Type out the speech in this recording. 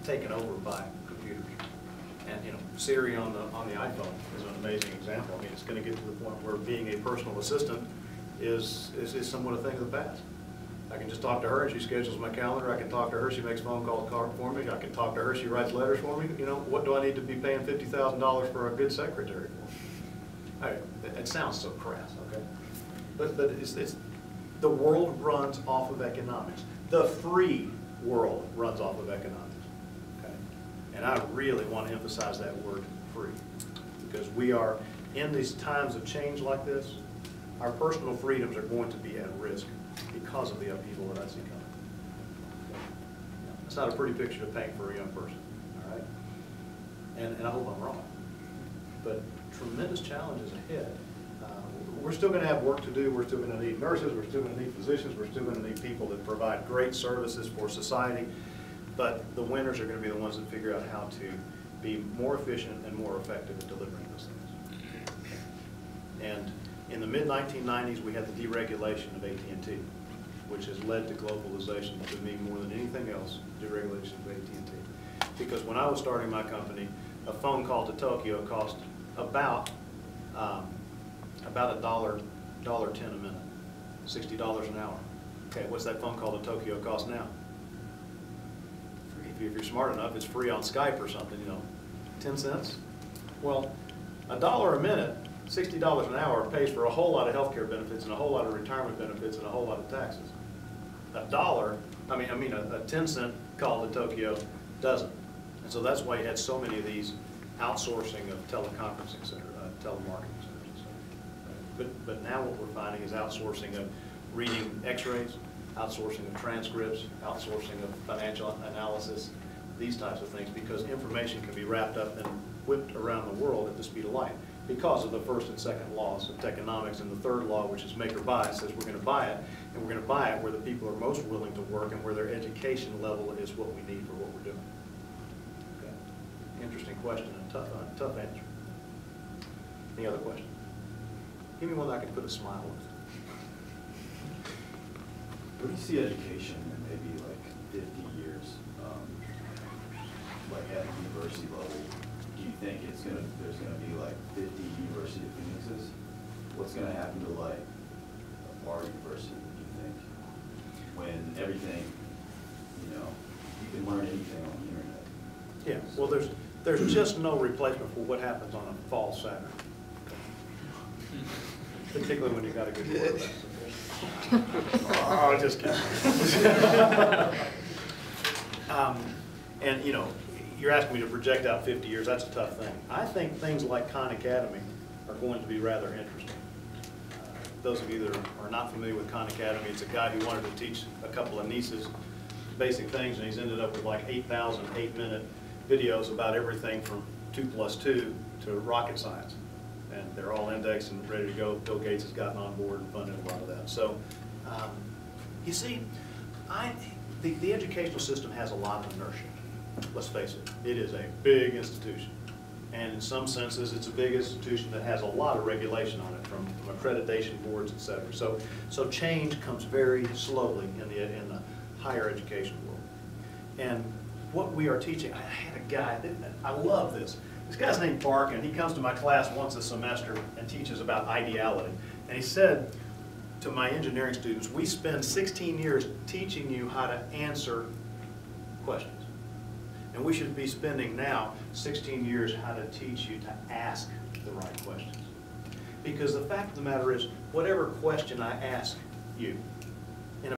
taken over by computers. And Siri on the iPhone is an amazing example. I mean, it's going to get to the point where being a personal assistant is somewhat a thing of the past. I can just talk to her and she schedules my calendar. I can talk to her, she makes phone calls for me. I can talk to her, she writes letters for me. What do I need to be paying $50,000 for a good secretary for? It sounds so crass, okay? But it's the world runs off of economics. The free world runs off of economics, okay? And I really want to emphasize that word free, because we are, in these times of change like this, our personal freedoms are going to be at risk because of the upheaval that I see coming. Okay? That's not a pretty picture to paint for a young person, all right? And I hope I'm wrong. But tremendous challenges ahead. We're still going to have work to do. We're still going to need nurses. We're still going to need physicians. We're still going to need people that provide great services for society. But the winners are going to be the ones that figure out how to be more efficient and more effective at delivering those things. And in the mid-1990s, we had the deregulation of AT&T, which has led to globalization to me more than anything else, deregulation of AT&T. Because when I was starting my company, a phone call to Tokyo cost about $1.10 a minute, $60 an hour. Okay, what's that phone call to Tokyo cost now? If you're smart enough, it's free on Skype or something, 10 cents. Well, $1 a minute, $60 an hour pays for a whole lot of healthcare benefits and a whole lot of retirement benefits and a whole lot of taxes. A 10-cent call to Tokyo doesn't. And so that's why you had so many of these outsourcing of teleconferencing centers, telemarketing centers. But now what we're finding is outsourcing of reading x-rays, outsourcing of transcripts, outsourcing of financial analysis, these types of things, because information can be wrapped up and whipped around the world at the speed of light because of the first and second laws of techonomics, and the third law, which is make or buy, says we're going to buy it, and we're going to buy it where the people are most willing to work and where their education level is what we need for what we're doing. Okay. Interesting question and tough answer. Any other questions? Give me one that I can put a smile with. Where do you see education in maybe like 50 years, like at university level? Do you think there's gonna be like 50 University of Phoenixes? What's gonna happen to like our university, do you think? When everything, you can learn anything on the internet. Yeah, well there's just no replacement for what happens on a fall Saturday. Particularly when you got a good quarterback. Oh, just kidding. And you're asking me to project out 50 years. That's a tough thing. I think things like Khan Academy are going to be rather interesting. Those of you that are not familiar with Khan Academy, it's a guy who wanted to teach a couple of nieces basic things, and he's ended up with like 8,000 8-minute videos about everything from 2 + 2 to rocket science. And they're all indexed and ready to go. Bill Gates has gotten on board and funded a lot of that. So, you see, the educational system has a lot of inertia. Let's face it, it is a big institution. And in some senses, it's a big institution that has a lot of regulation on it, from accreditation boards, et cetera. So change comes very slowly in the higher education world. And what we are teaching, I had a guy, I love this. This guy's named Barkin. He comes to my class once a semester and teaches about ideality. And he said to my engineering students, we spend 16 years teaching you how to answer questions. And we should be spending now 16 years how to teach you to ask the right questions. Because the fact of the matter is, whatever question I ask you,